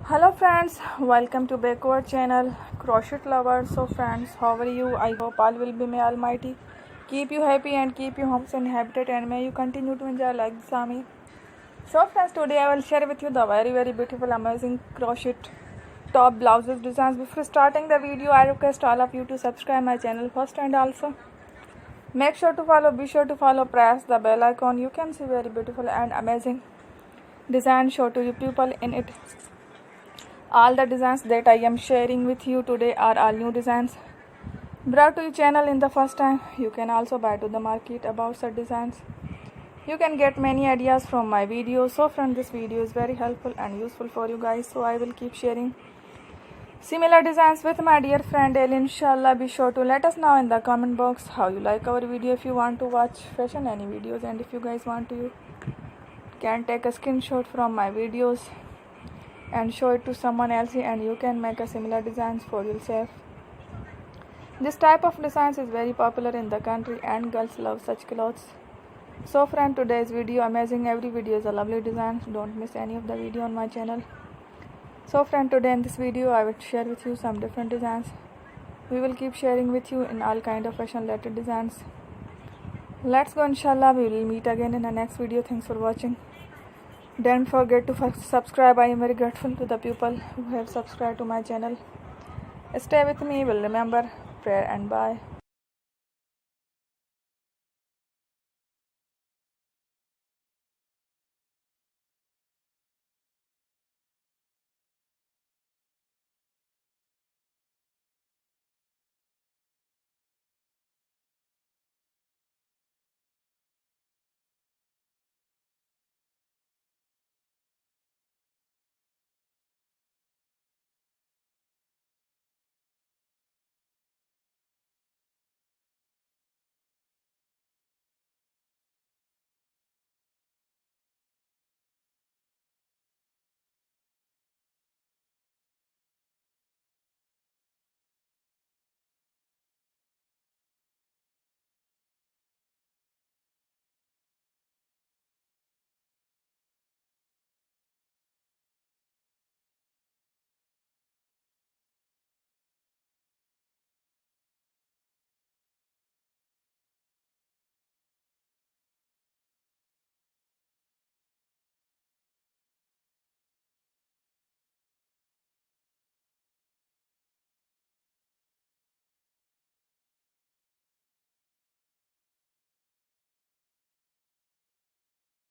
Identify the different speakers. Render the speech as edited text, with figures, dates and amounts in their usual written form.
Speaker 1: Hello friends, welcome to backward channel crochet lovers. So friends, how are you? I hope all will be may almighty keep you happy and keep you homes inhabited, and may you continue to enjoy like this army. So friends, today I will share with you the very beautiful amazing crochet top blouses designs. Before starting the video, I request all of you to subscribe my channel first, and also be sure to follow, press the bell icon. You can see very beautiful and amazing design show to you people in it. All the designs that I am sharing with you today are all new designs brought to your channel in the first time. You can also buy to the market about such designs. You can get many ideas from my videos. So friends, this video is very helpful and useful for you guys. So I will keep sharing similar designs with my dear friend El. Inshallah, be sure to let us know in the comment box how you like our video. If you want to watch fashion any videos, and if you guys want to, you can take a screenshot from my videos and show it to someone else, and you can make a similar designs for yourself. This type of designs is very popular in the country and girls love such clothes. So friend, today's video amazing. Every video is a lovely design. Don't miss any of the video on my channel. So friend, today in this video I will share with you some different designs. We will keep sharing with you in all kind of fashion related designs. Let's go. Inshallah, we will meet again in the next video. Thanks for watching. Don't forget to subscribe. I am very grateful to the people who have subscribed to my channel. Stay with me. Will remember prayer and bye.